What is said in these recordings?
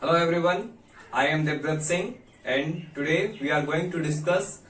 Hello everyone, I am Devdutt Singh and today we are going to discuss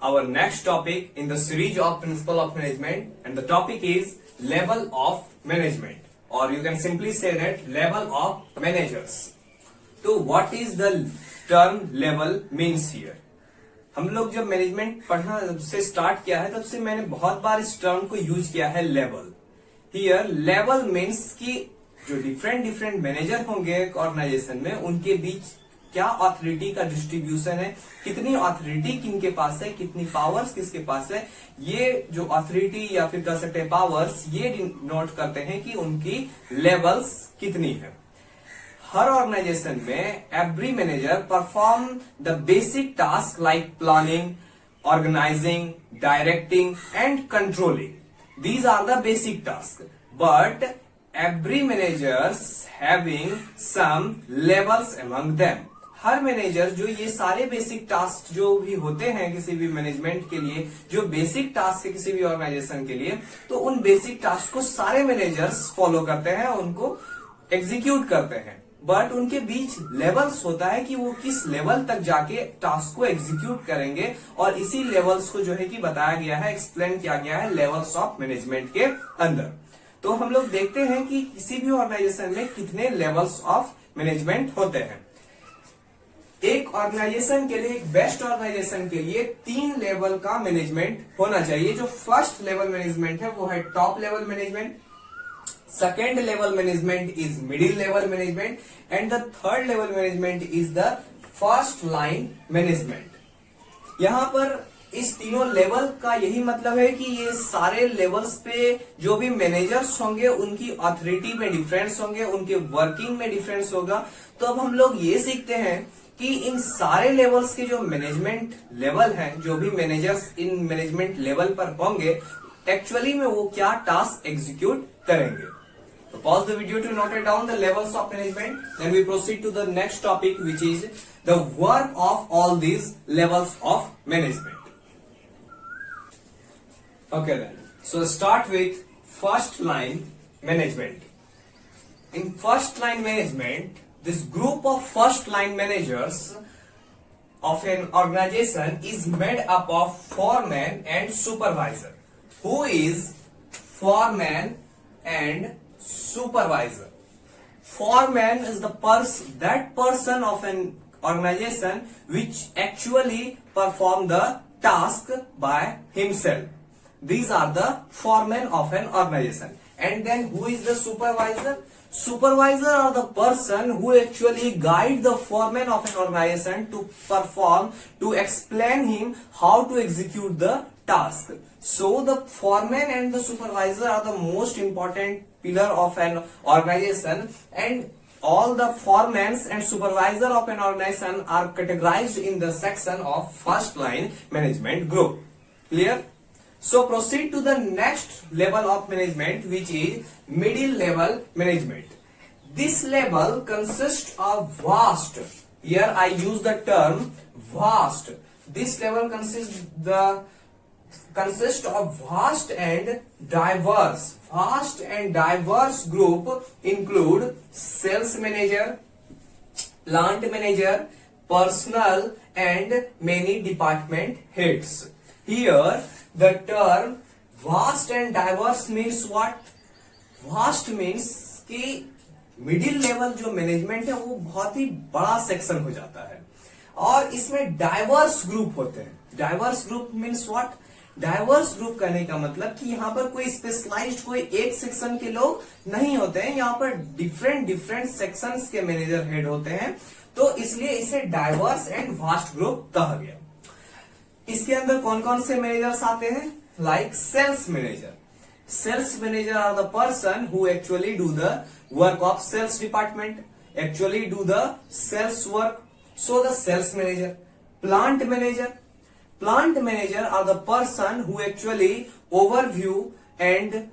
our next topic in the series of Principle of Management, and the topic is level of management, or you can simply say that level of managers. So what is the term level means here? हम लोग जब management पढ़ना से start किया है तब से मैंने बहुत बार इस टर्म को यूज किया है लेवल. हियर लेवल मीन्स कि जो डिफरेंट मैनेजर होंगे एक ऑर्गेनाइजेशन में उनके बीच क्या ऑथोरिटी का डिस्ट्रीब्यूशन है, कितनी ऑथोरिटी किनके पास है, कितनी पावर्स किसके पास है. ये जो ऑथोरिटी या फिर कह सकते हैं पावर्स, ये नोट करते हैं कि उनकी लेवल्स कितनी है. हर ऑर्गेनाइजेशन में every manager perform the basic task like planning, organising, directing and controlling. These are the basic tasks, but every managers having some levels among them. Her manager जो ये सारे बेसिक टास्क जो भी होते हैं किसी भी मैनेजमेंट के लिए, जो बेसिक टास्क है किसी भी ऑर्गेनाइजेशन के लिए, तो उन बेसिक टास्क को सारे मैनेजर्स फॉलो करते हैं, उनको एग्जीक्यूट करते हैं. बट उनके बीच लेवल्स होता है कि वो किस लेवल तक जाके टास्क को एग्जीक्यूट करेंगे, और इसी लेवल्स को जो है कि बताया गया है, एक्सप्लेन किया गया है लेवल्स ऑफ मैनेजमेंट के अंदर. तो हम लोग देखते हैं कि किसी भी ऑर्गेनाइजेशन में कितने लेवल्स ऑफ मैनेजमेंट होते हैं. एक ऑर्गेनाइजेशन के लिए, एक बेस्ट ऑर्गेनाइजेशन के लिए 3 लेवल का मैनेजमेंट होना चाहिए. जो फर्स्ट लेवल मैनेजमेंट है वो है top level management, second level management is middle level management, and the third level management is the first line management. यहाँ पर इस तीनों लेवल का यही मतलब है कि ये सारे लेवल्स पे जो भी मैनेजर्स होंगे उनकी ऑथोरिटी में डिफरेंस होंगे, उनके वर्किंग में डिफरेंस होगा. तो अब हम लोग ये सीखते हैं कि इन सारे लेवल्स के जो मैनेजमेंट लेवल हैं, जो भी मैनेजर्स इन मैनेजमेंट लेवल पर होंगे, एक्चुअली में वो क्या टास्क एग्जीक्यूट करेंगे. So pause the video to note it down the levels of management. Then we proceed to the next topic, which is the work of all these levels of management. Okay then. So start with first line management. In first line management, this group of first line managers of an organization is made up of foreman and supervisor. Who is foreman and supervisor? Foreman is that person of an organization which actually perform the task by himself. These are the foremen of an organization. And then who is the supervisor? Supervisor are the person who actually guide the foreman of an organization to explain him how to execute the task. So the foreman and the supervisor are the most important pillar of an organization, and all the foremen and supervisor of an organization are categorized in the section of first line management group. Clear? So proceed to the next level of management, which is middle level management. This level consists of vast. Here I use the term vast. This level consists of vast and diverse. Vast and diverse group include sales manager, plant manager, personnel, and many department heads. Here the term vast and diverse means what? Vast means कि middle level जो management है वो बहुत ही बड़ा section हो जाता है, और इसमें डाइवर्स ग्रुप होते हैं. Diverse group means what? Diverse group कहने का मतलब कि यहाँ पर कोई स्पेशलाइज्ड कोई एक सेक्शन के लोग नहीं होते हैं, यहाँ पर डिफरेंट सेक्शंस के मैनेजर हेड होते हैं, तो इसलिए इसे डाइवर्स एंड वास्ट ग्रुप कहा गया. इसके अंदर कौन कौन से मैनेजर्स आते हैं? Like sales manager. Sales manager are the person who actually do the work of sales department, actually do the sales work. So the sales manager. Plant manager. Plant manager are the person who actually overview and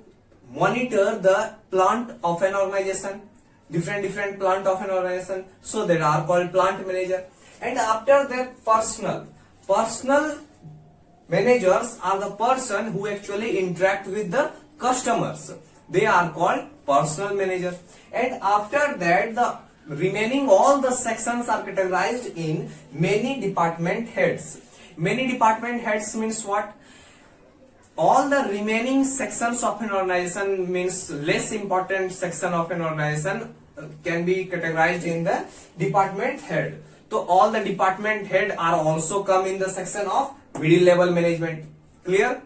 monitor the plant of an organization. Different plant of an organization. So they are called plant manager. And after that, personal managers are the person who actually interact with the customers. They are called personal manager. And after that, the remaining all the sections are categorized in many department heads. Many department heads means what? All the remaining sections of an organization means less important section of an organization can be categorized in the department head. So all the department head are also come in the section of middle level management. Clear?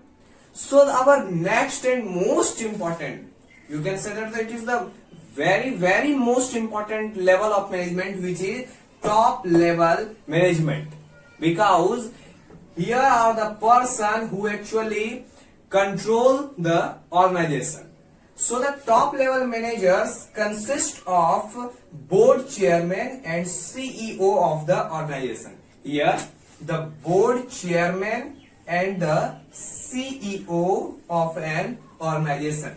So our next and most important, you can say that it is the very most important level of management, which is top level management, because here are the person who actually control the organization. So the top level managers consist of board chairman and CEO of the organization. Here the board chairman and the CEO of an organization.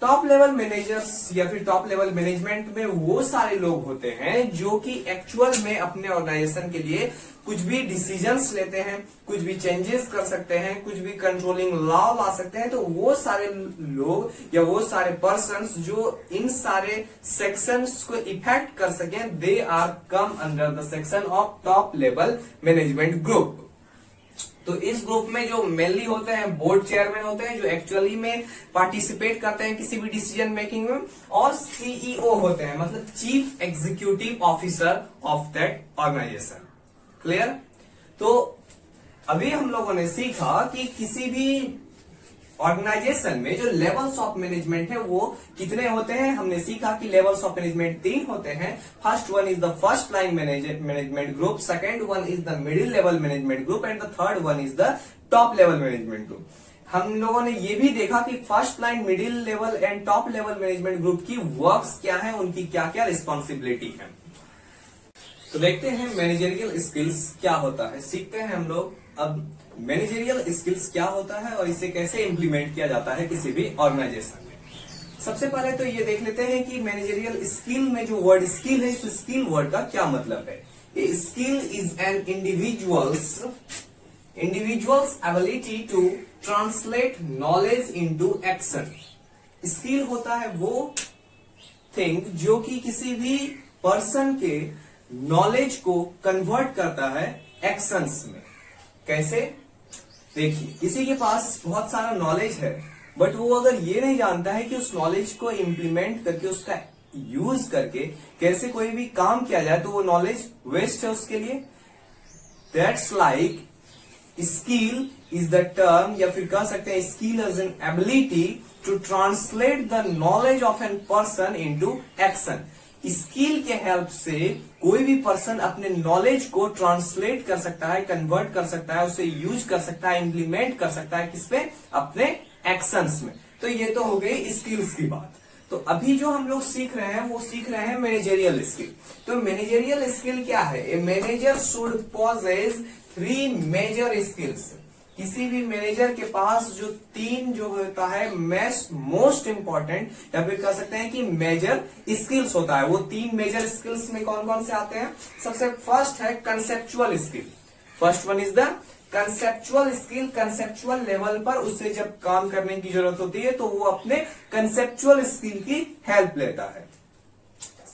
Top level managers या फिर top level management में वो सारे लोग होते हैं जो कि एक्चुअल में अपने ऑर्गेनाइजेशन के लिए कुछ भी डिसीजंस लेते हैं, कुछ भी चेंजेस कर सकते हैं, कुछ भी कंट्रोलिंग लॉ ला सकते हैं. तो वो सारे लोग या वो सारे पर्सन्स जो इन सारे सेक्शंस को इफेक्ट कर सकें, they are come under the section of top level management group. तो इस ग्रुप में जो मेनली होते हैं बोर्ड चेयरमैन होते हैं, जो एक्चुअली में पार्टिसिपेट करते हैं किसी भी डिसीजन मेकिंग में, और सीईओ होते हैं, मतलब chief executive officer of that organisation. Clear? तो अभी हम लोगों ने सीखा कि किसी भी ऑर्गेनाइजेशन में जो लेवल्स ऑफ मैनेजमेंट है वो कितने होते हैं. हमने सीखा कि लेवल्स ऑफ मैनेजमेंट 3 होते हैं. First one is the first line management group, second one is the middle level management group and the third one is the top level management group. हम लोगों ने ये भी देखा कि first line, middle level and top level management group की works क्या है, उनकी क्या क्या रिस्पॉन्सिबिलिटी है. तो देखते हैं मैनेजरियल स्किल्स क्या होता है. सीखते हैं हम लोग अब मैनेजरियल स्किल्स क्या होता है और इसे कैसे इंप्लीमेंट किया जाता है किसी भी ऑर्गेनाइजेशन में. सबसे पहले तो ये देख लेते हैं कि मैनेजरियल स्किल में जो वर्ड स्किल है, इस स्किल वर्ड का क्या मतलब है. ये skill is an individual's ability to translate knowledge into action. Skill होता है वो थिंग जो कि किसी भी पर्सन के नॉलेज को कन्वर्ट करता है एक्शंस में. कैसे? देखिए, किसी के पास बहुत सारा नॉलेज है, बट वो अगर ये नहीं जानता है कि उस नॉलेज को इम्प्लीमेंट करके, उसका यूज करके कैसे कोई भी काम किया जाए, तो वो नॉलेज वेस्ट है उसके लिए. That's like skill is the term, या फिर कह सकते हैं skill is an ability to translate the knowledge of an person into action. Skill के हेल्प से कोई भी पर्सन अपने नॉलेज को ट्रांसलेट कर सकता है, कन्वर्ट कर सकता है, उसे यूज कर सकता है, इंप्लीमेंट कर सकता है किसपे? अपने एक्शंस में. तो ये तो हो गई स्किल्स की बात. तो अभी जो हम लोग सीख रहे हैं वो सीख रहे हैं मैनेजरियल स्किल. तो मैनेजरियल स्किल क्या है? A manager should possess 3 major skills. किसी भी मैनेजर के पास जो 3 जो होता है मोस्ट इंपॉर्टेंट, या फिर कह सकते हैं कि मेजर स्किल्स होता है. वो 3 मेजर स्किल्स में कौन कौन से आते हैं? सबसे फर्स्ट है conceptual skill. First one is the conceptual skill. Conceptual level पर उसे जब काम करने की जरूरत होती है तो वो अपने कंसेप्चुअल स्किल की हेल्प लेता है.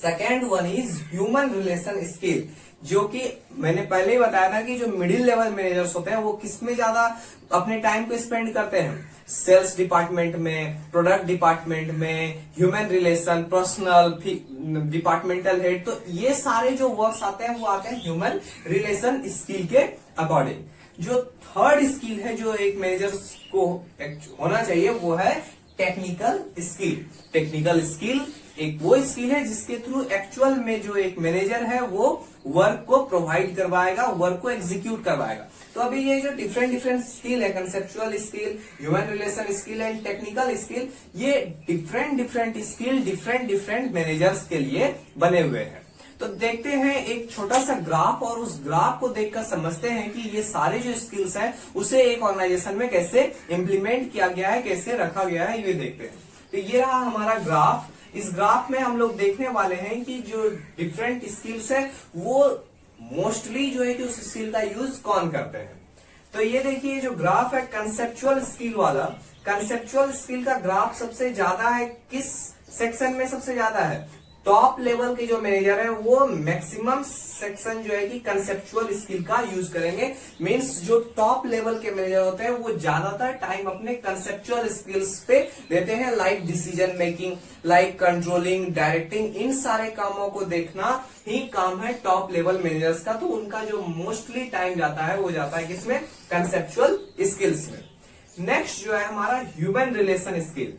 Second one is human relation skill, जो कि मैंने पहले ही बताया था कि जो मिडिल लेवल मैनेजर्स होते हैं वो किसमें ज्यादा अपने टाइम को स्पेंड करते हैं? सेल्स डिपार्टमेंट में, प्रोडक्ट डिपार्टमेंट में, human relation, personal, departmental head. तो ये सारे जो वर्क्स आते हैं वो आते हैं ह्यूमन रिलेशन स्किल के अकॉर्डिंग. जो थर्ड स्किल है जो एक मैनेजर को होना चाहिए वो है टेक्निकल स्किल. टेक्निकल स्किल एक वो स्किल है जिसके थ्रू एक्चुअल में जो एक मैनेजर है वो वर्क को प्रोवाइड करवाएगा, वर्क को एग्जीक्यूट करवाएगा. तो अभी ये जो डिफरेंट स्किल है, conceptual skill, human relation skill and technical skill, ये डिफरेंट स्किल डिफरेंट मैनेजर्स के लिए बने हुए हैं. तो देखते हैं एक छोटा सा ग्राफ, और उस ग्राफ को देखकर समझते हैं कि ये सारे जो स्किल्स हैं उसे एक ऑर्गेनाइजेशन में कैसे इंप्लीमेंट किया गया है, कैसे रखा गया है, ये देखते हैं. तो ये रहा हमारा ग्राफ. इस ग्राफ में हम लोग देखने वाले हैं कि जो डिफरेंट स्किल्स है वो मोस्टली जो है कि उस स्किल का यूज कौन करते हैं. तो ये देखिए जो ग्राफ है कंसेप्चुअल स्किल वाला, कंसेप्चुअल स्किल का ग्राफ सबसे ज्यादा है किस सेक्शन में? सबसे ज्यादा है टॉप लेवल के जो मैनेजर है वो मैक्सिमम सेक्शन जो है कि कंसेप्चुअल स्किल का यूज करेंगे। मींस जो टॉप लेवल के मैनेजर होते हैं वो ज्यादातर टाइम अपने कंसेप्चुअल स्किल्स पे देते हैं, like decision making, like controlling, directing, इन सारे कामों को देखना ही काम है टॉप लेवल मैनेजर्स का। तो उनका जो मोस्टली टाइम जाता है वो जाता है किसमें? कंसेप्चुअल स्किल्स में। नेक्स्ट जो है हमारा human relation skill.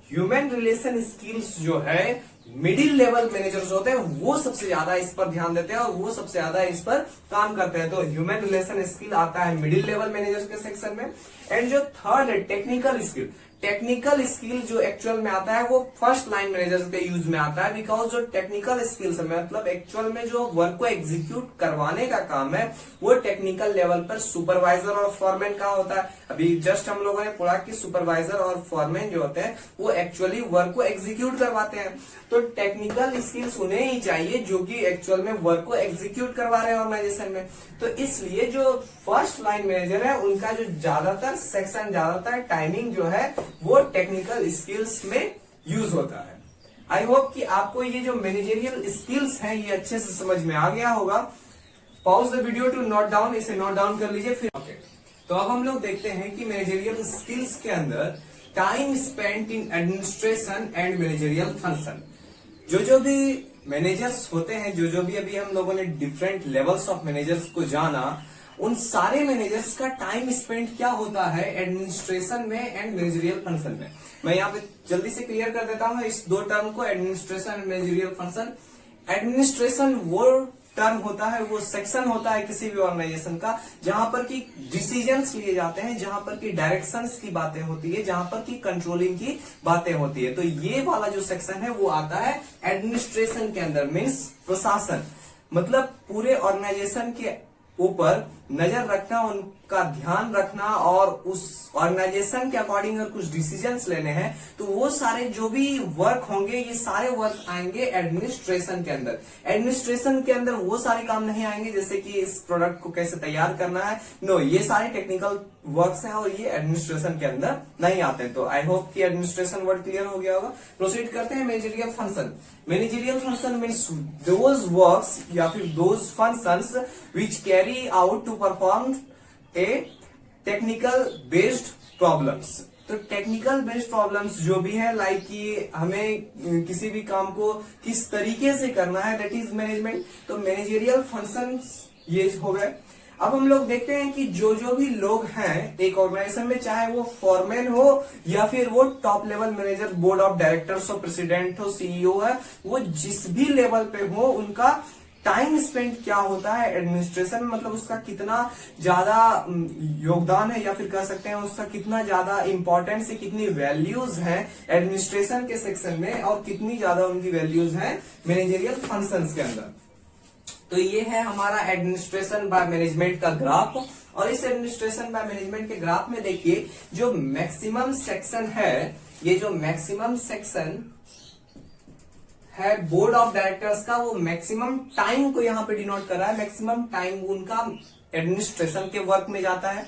Human relation skills जो है मिडिल लेवल मैनेजर्स होते हैं वो सबसे ज्यादा इस पर ध्यान देते हैं और वो सबसे ज्यादा इस पर काम करते हैं। तो ह्यूमन रिलेशन स्किल आता है मिडिल लेवल मैनेजर्स के सेक्शन में। एंड जो थर्ड है टेक्निकल स्किल। टेक्निकल स्किल जो एक्चुअल में आता है वो फर्स्ट लाइन मैनेजर्स के यूज में आता है, बिकॉज जो टेक्निकल स्किल्स है मतलब एक्चुअल में जो वर्क को एग्जीक्यूट करवाने का काम है वो टेक्निकल लेवल पर सुपरवाइजर और फॉरमैन का होता है। अभी जस्ट हम लोगों ने पढ़ा कि सुपरवाइजर और फॉरमैन जो होते हैं वो एक्चुअली वर्क को एग्जीक्यूट करवाते हैं। तो टेक्निकल स्किल्स उन्हें ही चाहिए जो कि एक्चुअल में वर्क को एग्जीक्यूट करवा रहे हैं ऑर्गेनाइजेशन में। तो इसलिए जो फर्स्ट लाइन मैनेजर है उनका जो ज्यादातर सेक्शन, ज्यादातर टाइमिंग जो है वो टेक्निकल स्किल्स में यूज होता है। आई होप कि आपको ये जो मैनेजरियल स्किल्स हैं ये अच्छे से समझ में आ गया होगा। Pause the video to note down, इसे नोट डाउन कर लीजिए फिर। ओके, तो अब हम लोग देखते हैं कि मैनेजरियल स्किल्स के अंदर time spent in administration and managerial function. जो भी मैनेजर्स होते हैं, जो भी अभी हम लोगों ने डिफरेंट लेवल्स ऑफ मैनेजर्स को जाना, उन सारे मैनेजर्स का टाइम स्पेंड क्या होता है एडमिनिस्ट्रेशन में एंड मैनेजरियल फंक्शन में। मैं यहाँ पे जल्दी से क्लियर कर देता हूँ इस दो टर्म को, administration and managerial function. Administration वो टर्म होता है, वो सेक्शन होता है किसी भी ऑर्गेनाइजेशन का जहां पर की डिसीजंस लिए जाते हैं, जहां पर की डायरेक्शंस की बातें होती है, जहां पर की कंट्रोलिंग की बातें होती है। तो ये वाला जो सेक्शन है वो आता है एडमिनिस्ट्रेशन के अंदर। मीन्स प्रशासन, मतलब पूरे ऑर्गेनाइजेशन के ऊपर नजर रखना, उनका ध्यान रखना और उस ऑर्गेनाइजेशन के अकॉर्डिंग अगर कुछ डिसीजंस लेने हैं तो वो सारे जो भी वर्क होंगे ये सारे वर्क आएंगे एडमिनिस्ट्रेशन के अंदर। एडमिनिस्ट्रेशन के अंदर वो सारे काम नहीं आएंगे जैसे कि इस प्रोडक्ट को कैसे तैयार करना है, नो, ये सारे टेक्निकल वर्क्स हैं और ये एडमिनिस्ट्रेशन के अंदर नहीं आते हैं। तो आई होप कि एडमिनिस्ट्रेशन वर्ड क्लियर हो गया होगा। प्रोसीड करते हैं managerial function. Managerial function means those works या फिर those functions which carry out to perform a technical based problems. तो टेक्निकल बेस्ड प्रॉब्लम्स जो भी है, लाइक कि हमें किसी भी काम को किस तरीके से करना है, दैट इज मैनेजमेंट। तो मैनेजरियल फंक्शंस ये हो गए। अब हम लोग देखते हैं कि जो भी लोग हैं एक ऑर्गेनाइजेशन में, चाहे वो फॉरमैन हो या फिर वो top level manager, board of directors हो, प्रेसिडेंट हो, सीईओ है, वो जिस भी लेवल पे हो उनका टाइम स्पेंड क्या होता है एडमिनिस्ट्रेशन में, मतलब उसका कितना ज्यादा योगदान है या फिर कह सकते हैं उसका कितना ज्यादा इंपॉर्टेंस है, कितनी वैल्यूज हैं एडमिनिस्ट्रेशन के सेक्शन में और कितनी ज्यादा उनकी वैल्यूज हैं मैनेजरियल फंक्शंस के अंदर। तो ये है हमारा एडमिनिस्ट्रेशन बाय मैनेजमेंट का ग्राफ। और इस एडमिनिस्ट्रेशन बाय मैनेजमेंट के ग्राफ में देखिए जो मैक्सिमम सेक्शन है, ये जो मैक्सिमम सेक्शन है बोर्ड ऑफ डायरेक्टर्स का, वो मैक्सिमम टाइम को यहाँ पे डिनोट कर रहा है। मैक्सिमम टाइम उनका एडमिनिस्ट्रेशन के वर्क में जाता है।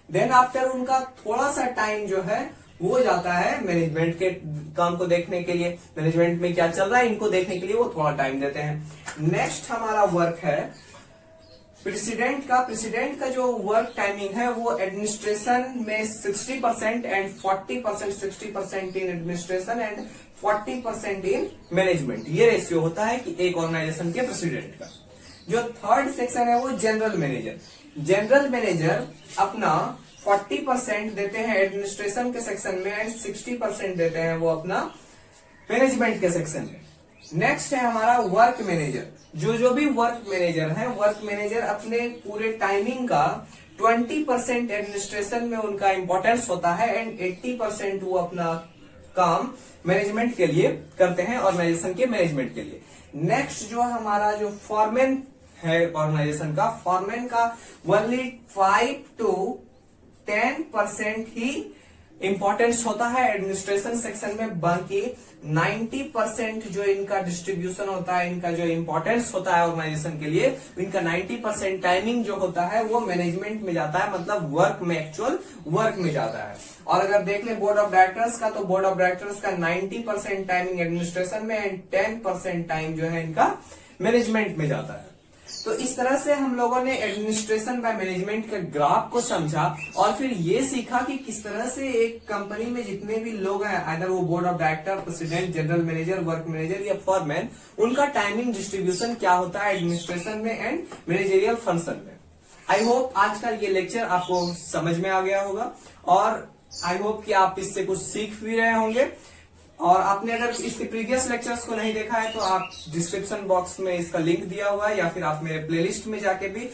देन आफ्टर उनका थोड़ा सा टाइम जो है वो जाता है मैनेजमेंट के काम को देखने के लिए, मैनेजमेंट में क्या चल रहा है इनको देखने के लिए वो थोड़ा टाइम देते हैं। नेक्स्ट हमारा वर्क है प्रेसिडेंट का। प्रेसिडेंट का जो वर्क टाइमिंग है वो एडमिनिस्ट्रेशन में 60% and 40%, 60% in administration and 40% in management, ये रेशियो होता है कि एक ऑर्गेनाइजेशन के प्रेसिडेंट का। जो थर्ड सेक्शन है वो जनरल मैनेजर। जनरल मैनेजर अपना 40% देते हैं एडमिनिस्ट्रेशन के सेक्शन में एंड 60% देते हैं वो अपना मैनेजमेंट के सेक्शन में। नेक्स्ट है हमारा वर्क मैनेजर। जो भी वर्क मैनेजर है, वर्क मैनेजर अपने पूरे टाइमिंग का 20% एडमिनिस्ट्रेशन में उनका इंपॉर्टेंस होता है एंड 80% वो अपना काम मैनेजमेंट के लिए करते हैं, ऑर्गेनाइजेशन के मैनेजमेंट के लिए। नेक्स्ट जो हमारा जो फॉरमैन है ऑर्गेनाइजेशन का, फॉरमैन का ओनली 5 to 10% ही इंपॉर्टेंस होता है एडमिनिस्ट्रेशन सेक्शन में, बाकी 90% जो इनका डिस्ट्रीब्यूशन होता है, इनका जो इंपॉर्टेंस होता है ऑर्गेनाइजेशन के लिए, इनका 90% टाइमिंग जो होता है वो मैनेजमेंट में जाता है, मतलब वर्क में, एक्चुअल वर्क में जाता है। और अगर देख लें बोर्ड ऑफ डायरेक्टर्स का, तो बोर्ड ऑफ डायरेक्टर्स का 90% टाइमिंग एडमिनिस्ट्रेशन में एंड 10% टाइम जो है इनका मैनेजमेंट में जाता है। तो इस तरह से हम लोगों ने एडमिनिस्ट्रेशन बाय मैनेजमेंट के ग्राफ को समझा और फिर ये सीखा कि किस तरह से एक कंपनी में जितने भी लोग हैं, अगर वो board of director, president, general manager, work manager या फॉरमैन, उनका टाइमिंग डिस्ट्रीब्यूशन क्या होता है एडमिनिस्ट्रेशन में एंड मैनेजरियल फंक्शन में। आई होप आज का ये लेक्चर आपको समझ में आ गया होगा और आई होप कि आप इससे कुछ सीख भी रहे होंगे। और आपने अगर इसके प्रीवियस लेक्चर्स को नहीं देखा है तो आप डिस्क्रिप्शन बॉक्स में इसका लिंक दिया हुआ है, या फिर आप मेरे प्लेलिस्ट में जाके भी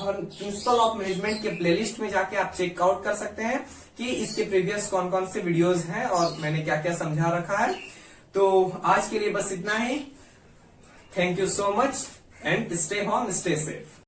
और प्रिंसिपल ऑफ मैनेजमेंट के प्लेलिस्ट में जाके आप चेकआउट कर सकते हैं कि इसके प्रीवियस कौन कौन से वीडियोस हैं और मैंने क्या क्या समझा रखा है। तो आज के लिए बस इतना ही। Thank you so much and stay home, stay safe.